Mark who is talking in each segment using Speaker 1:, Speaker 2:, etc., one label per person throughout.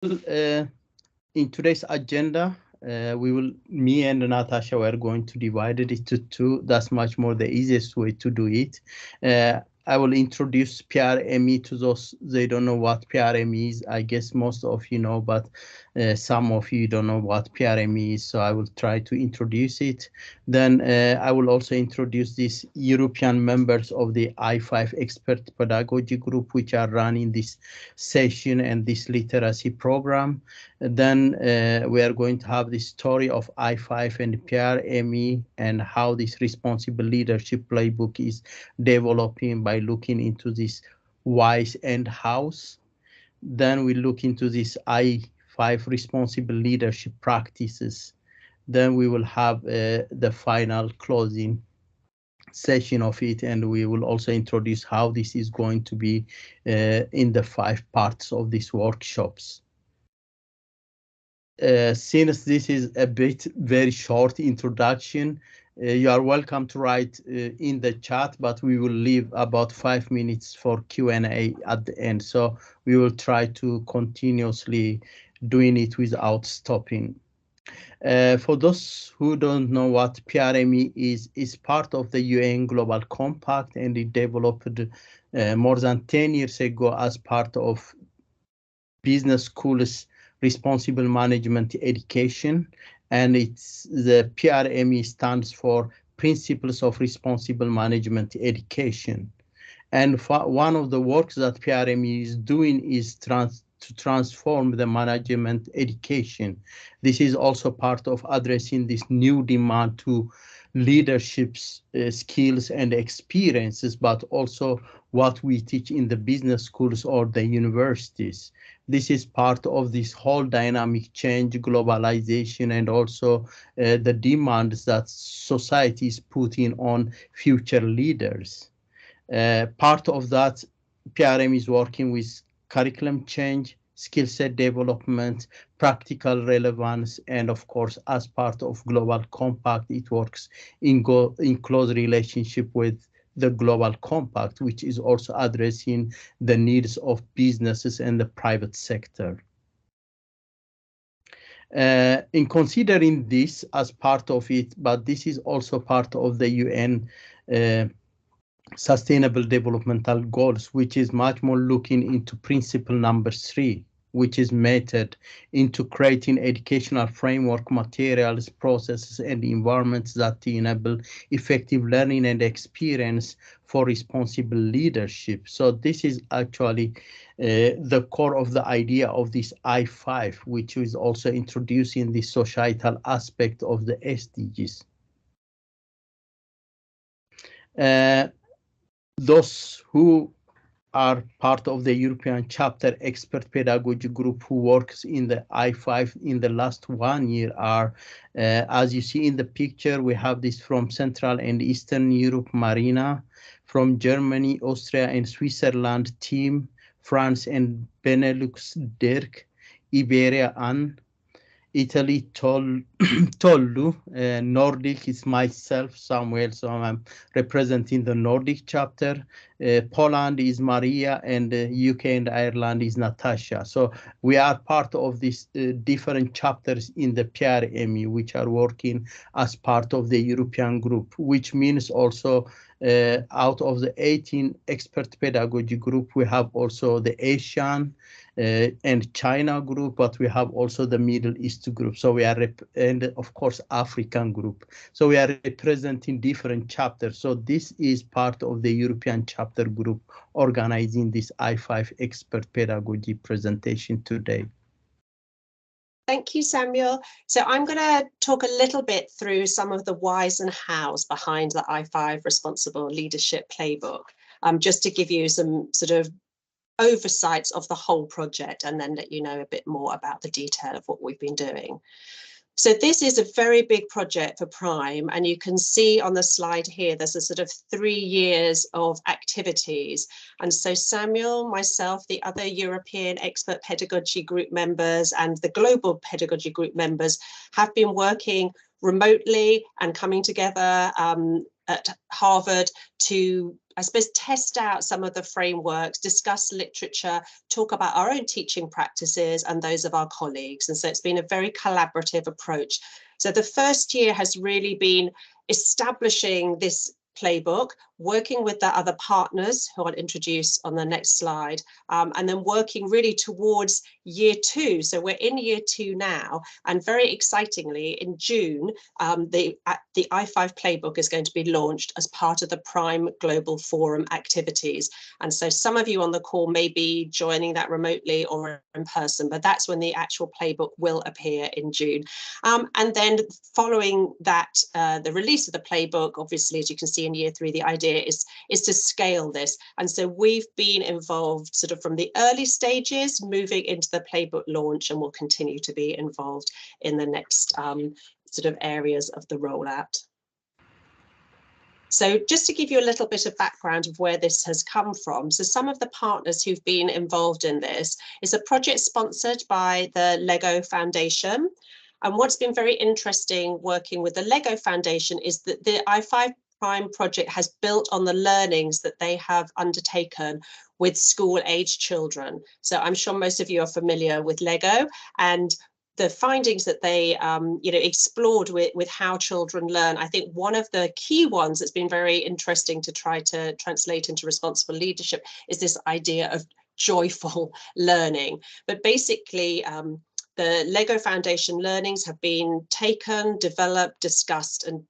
Speaker 1: In today's agenda, me and Natasha, we're going to divide it into two. That's much more the easiest way to do it. I will introduce PRME to those they don't know what PRME is. I guess most of you know, but some of you don't know what PRME is. So I will try to introduce it. Then I will also introduce these European members of the I5 Expert Pedagogy Group, which are running this session and this literacy program. Then we are going to have the story of I5 and PRME and how this responsible leadership playbook is developing by looking into this whys and hows. Then we look into this I5 responsible leadership practices. Then we will have the final closing session of it, and we will also introduce how this is going to be in the 5 parts of these workshops. Since this is a bit very short introduction, you are welcome to write in the chat, but we will leave about 5 minutes for Q&A at the end. So we will try to continuously doing it without stopping. For those who don't know what PRME is part of the UN Global Compact, and it developed more than 10 years ago as part of business schools responsible management education, and it's the PRME stands for Principles of Responsible Management Education. And one of the works that PRME is doing is to transform the management education. This is also part of addressing this new demand to leadership skills and experiences, but also what we teach in the business schools or the universities. This is part of this whole dynamic change, globalization, and also the demands that society is putting on future leaders. Part of that, PRM is working with curriculum change, skill set development, practical relevance, and of course, as part of Global Compact, it works in close relationship with the Global Compact, which is also addressing the needs of businesses and the private sector. In considering this as part of it, but this is also part of the UN Sustainable Developmental Goals, which is much more looking into principle number 3, which is method into creating educational framework, materials, processes, and environments that enable effective learning and experience for responsible leadership. So this is actually the core of the idea of this I5, which is also introducing the societal aspect of the SDGs. Those who are part of the European Chapter Expert Pedagogy Group who works in the I5 in the last 1 year are, as you see in the picture, we have this from Central and Eastern Europe, Marina, from Germany, Austria, and Switzerland, Tim, France and Benelux, Dirk, Iberia, Anne, Italy, Tollu, Nordic is myself, Samuel, so I'm representing the Nordic chapter. Poland is Maria, and UK and Ireland is Natasha. So we are part of these different chapters in the PRME, which are working as part of the European group, which means also out of the 18 expert pedagogy group, we have also the Asian and China group, but we have also the Middle East group. So we are, and of course, African group. So we are representing different chapters. So this is part of the European chapter group organizing this I5 expert pedagogy presentation today.
Speaker 2: Thank you, Samuel. So I'm going to talk a little bit through some of the whys and hows behind the I5 Responsible Leadership Playbook, just to give you some sort of oversights of the whole project and then let you know a bit more about the detail of what we've been doing. So this is a very big project for Prime, and you can see on the slide here there's a sort of 3 years of activities. And so Samuel, myself, the other European Expert Pedagogy Group members and the Global Pedagogy Group members have been working remotely and coming together at Harvard to I suppose, test out some of the frameworks, discuss literature, talk about our own teaching practices and those of our colleagues. And so it's been a very collaborative approach. So the first year has really been establishing this playbook, working with the other partners who I'll introduce on the next slide, and then working really towards year 2. So we're in year 2 now, and very excitingly in June, the I5 playbook is going to be launched as part of the Prime Global Forum activities. And so some of you on the call may be joining that remotely or in person, but that's when the actual playbook will appear in June. And then following that, the release of the playbook, obviously, as you can see in year 3, the idea is to scale this. And so we've been involved sort of from the early stages, moving into the playbook launch, and will continue to be involved in the next sort of areas of the rollout. So just to give you a little bit of background of where this has come from. So some of the partners who've been involved in this is a project sponsored by the Lego Foundation. And what's been very interesting working with the Lego Foundation is that the I5 Prime project has built on the learnings that they have undertaken with school-aged children. So I'm sure most of you are familiar with Lego, and the findings that they explored with how children learn. I think one of the key ones that's been very interesting to try to translate into responsible leadership is this idea of joyful learning. But basically, the Lego Foundation learnings have been taken, developed, discussed, and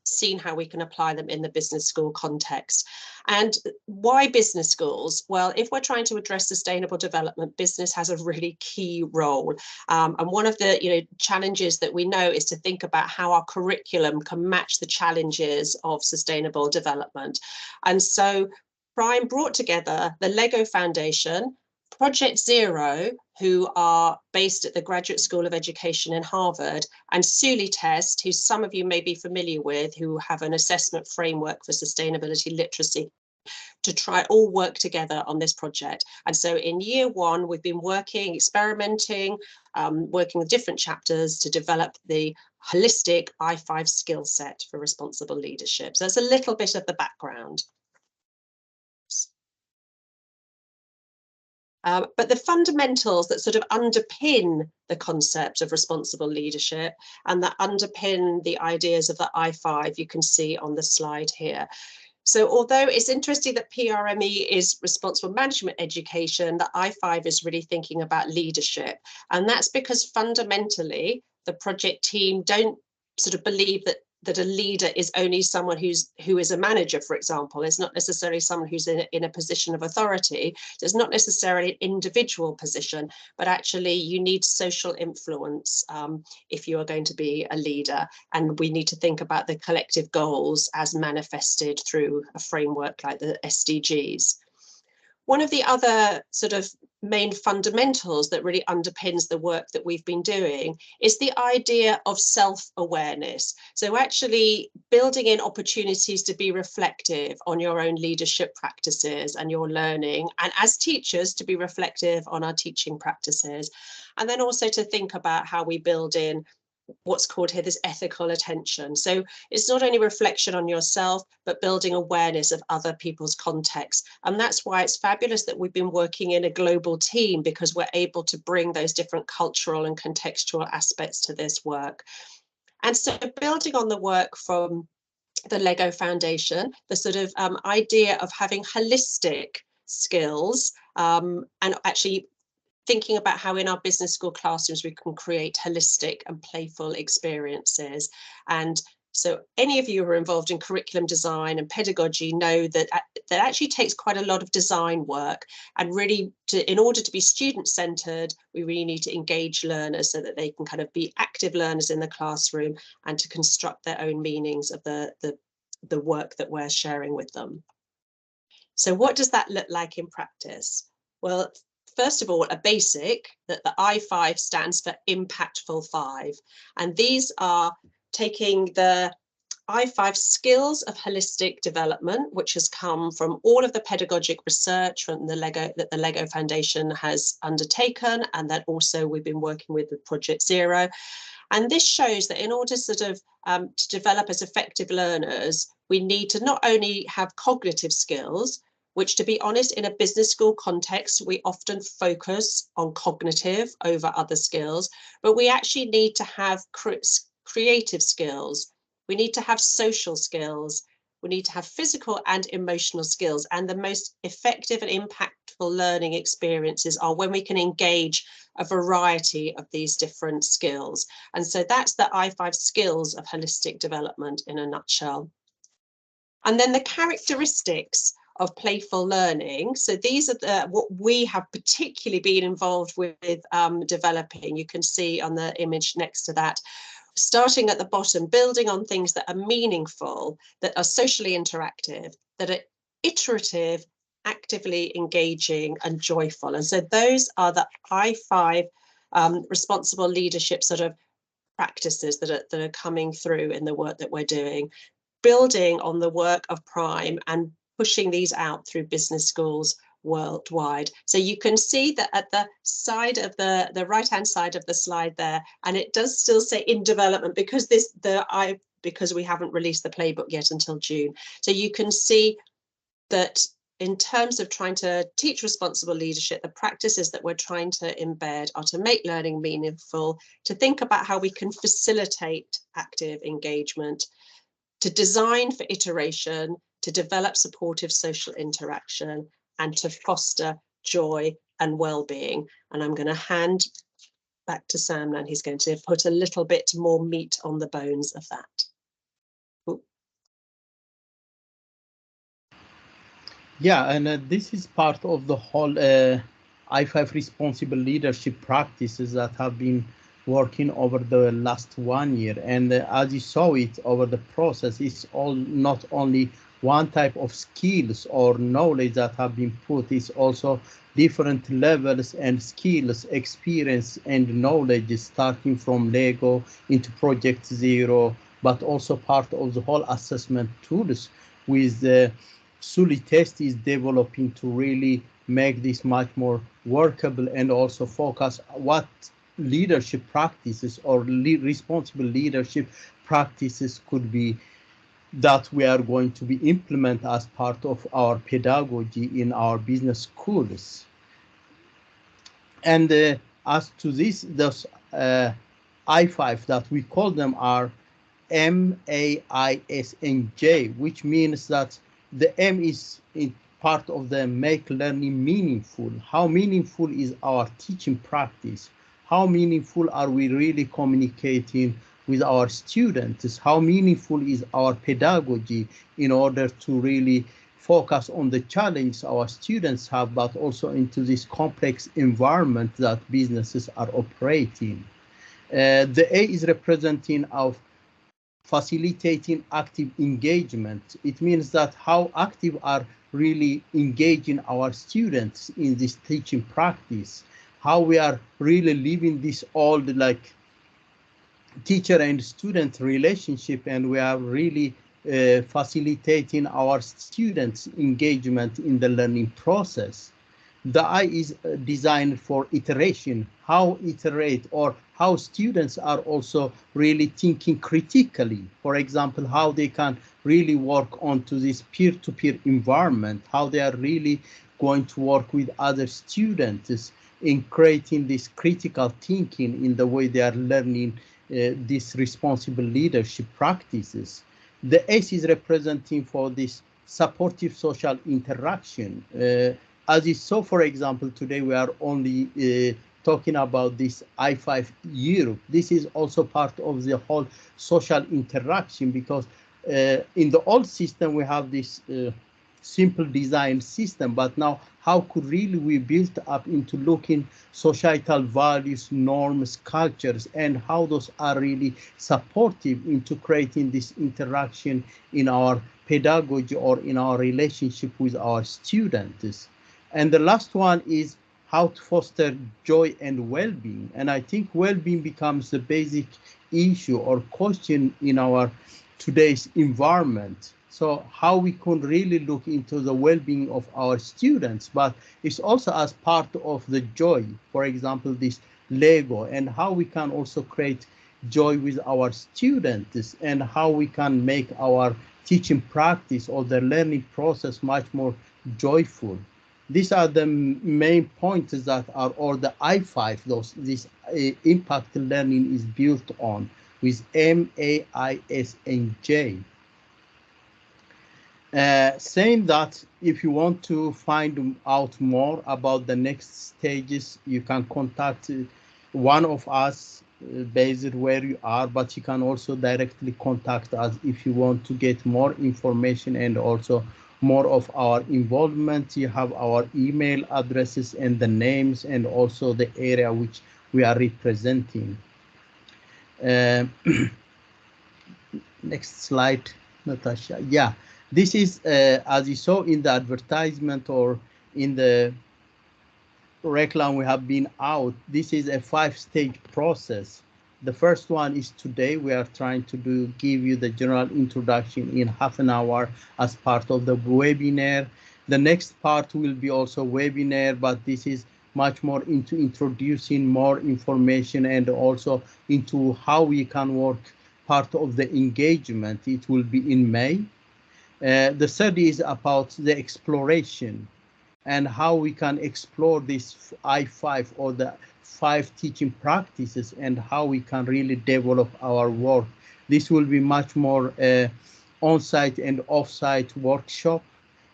Speaker 2: seen how we can apply them in the business school context. And why business schools? Well, if we're trying to address sustainable development, business has a really key role. And one of the challenges that we know is to think about how our curriculum can match the challenges of sustainable development. And so Prime brought together the Lego Foundation, Project Zero, who are based at the Graduate School of Education in Harvard, and Suli Test, who some of you may be familiar with, who have an assessment framework for sustainability literacy, to try all work together on this project. And so in year 1, we've been working, experimenting, working with different chapters to develop the holistic I5 skill set for responsible leadership. So that's a little bit of the background. But the fundamentals that sort of underpin the concept of responsible leadership and that underpin the ideas of the I5, you can see on the slide here. So although it's interesting that PRME is responsible management education, the I5 is really thinking about leadership. And that's because fundamentally, the project team don't sort of believe that a leader is only someone who is a manager, for example. It's not necessarily someone who's in a position of authority. It's not necessarily an individual position, but actually you need social influence if you are going to be a leader. And we need to think about the collective goals as manifested through a framework like the SDGs. One of the other sort of main fundamentals that really underpins the work that we've been doing is the idea of self-awareness. So actually building in opportunities to be reflective on your own leadership practices and your learning, and as teachers to be reflective on our teaching practices. And then also to think about how we build in what's called here this ethical attention. So it's not only reflection on yourself, but building awareness of other people's contexts. And that's why it's fabulous that we've been working in a global team, because we're able to bring those different cultural and contextual aspects to this work. And so building on the work from the Lego Foundation, the sort of idea of having holistic skills and actually thinking about how in our business school classrooms we can create holistic and playful experiences. And so any of you who are involved in curriculum design and pedagogy know that that actually takes quite a lot of design work, and really in order to be student-centered, we really need to engage learners so that they can kind of be active learners in the classroom and to construct their own meanings of the work that we're sharing with them. So what does that look like in practice? Well, first of all, a basic that the I5 stands for Impactful Five. And these are taking the I5 skills of holistic development, which has come from all of the pedagogic research from the Lego Foundation has undertaken, and that also we've been working with Project Zero. And this shows that in order sort of to develop as effective learners, we need to not only have cognitive skills, which, to be honest, in a business school context, we often focus on cognitive over other skills, but we actually need to have creative skills. We need to have social skills. We need to have physical and emotional skills. And the most effective and impactful learning experiences are when we can engage a variety of these different skills. And so that's the I5 skills of holistic development in a nutshell. And then the characteristics of playful learning. So these are what we have particularly been involved with developing. You can see on the image next to that, starting at the bottom, building on things that are meaningful, that are socially interactive, that are iterative, actively engaging and joyful. And so those are the I5 responsible leadership sort of practices that are coming through in the work that we're doing, building on the work of Prime and pushing these out through business schools worldwide. So you can see that at the side of the right-hand side of the slide there, and it does still say in development because because we haven't released the playbook yet until June. So you can see that in terms of trying to teach responsible leadership, the practices that we're trying to embed are to make learning meaningful, to think about how we can facilitate active engagement, to design for iteration, to develop supportive social interaction, and to foster joy and well-being. And I'm going to hand back to Sam now. He's going to put a little bit more meat on the bones of that. Ooh.
Speaker 1: Yeah, and this is part of the whole I5 responsible leadership practices that have been working over the last 1 year. And as you saw it over the process, it's all not only one type of skills or knowledge that have been put, it's also different levels and skills, experience and knowledge starting from Lego into Project Zero, but also part of the whole assessment tools with the Sully test is developing to really make this much more workable and also focus what leadership practices or responsible leadership practices could be that we are going to be implement as part of our pedagogy in our business schools. And as to this, those I5 that we call them are MAIS and J, which means that the M is in part of the make learning meaningful. How meaningful is our teaching practice? How meaningful are we really communicating with our students? How meaningful is our pedagogy in order to really focus on the challenge our students have, but also into this complex environment that businesses are operating. The A is representing of facilitating active engagement. It means that how active are really engaging our students in this teaching practice, how we are really living this old like teacher and student relationship, and we are really facilitating our students' engagement in the learning process. The I is designed for iteration, how iterate or how students are also really thinking critically. For example, how they can really work onto this peer-to-peer environment, how they are really going to work with other students in creating this critical thinking in the way they are learning these responsible leadership practices. The S is representing for this supportive social interaction. As you saw, for example, today we are only talking about this I5 Europe. This is also part of the whole social interaction, because in the old system we have this simple design system, but now how could really we build up into looking societal values, norms, cultures, and how those are really supportive into creating this interaction in our pedagogy or in our relationship with our students. And the last one is how to foster joy and well-being. And I think well-being becomes the basic issue or question in our today's environment. So how we can really look into the well-being of our students, but it's also as part of the joy, for example, this Lego, and how we can also create joy with our students and how we can make our teaching practice or the learning process much more joyful. These are the main points that are, or the I5, this impact learning is built on with M, A, I, S, and J. Saying that if you want to find out more about the next stages, you can contact one of us based where you are, but you can also directly contact us if you want to get more information and also more of our involvement. You have our email addresses and the names and also the area which we are representing. Next slide, Natasha. Yeah, this is, as you saw in the advertisement or in the reclam we have been out, this is a 5-stage process. The first one is today. We are trying to give you the general introduction in half an hour as part of the webinar. The next part will be also webinar, but this is much more into introducing more information and also into how we can work part of the engagement. It will be in May. The study is about the exploration and how we can explore this I5 or the 5 teaching practices and how we can really develop our work. This will be much more on-site and off-site workshop.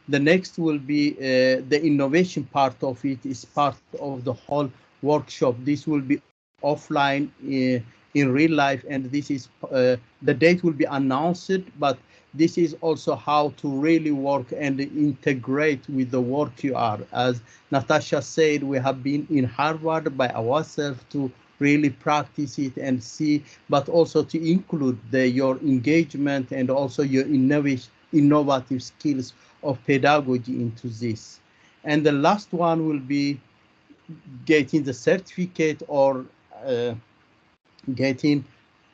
Speaker 1: The next will be the innovation part of it is part of the whole workshop. This will be offline in real life, and this is the date will be announced, but this is also how to really work and integrate with the work you are. As Natasha said, we have been in Harvard by ourselves to really practice it and see, but also to include your engagement and also your innovative skills of pedagogy into this. And the last one will be getting the certificate or getting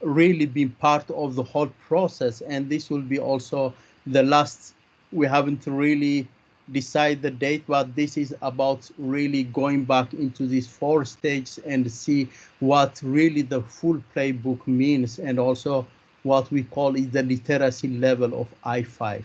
Speaker 1: really being part of the whole process. And this will be also the last. We haven't really decided the date, but this is about really going back into these 4 stages and see what really the full playbook means and also what we call is the literacy level of I5.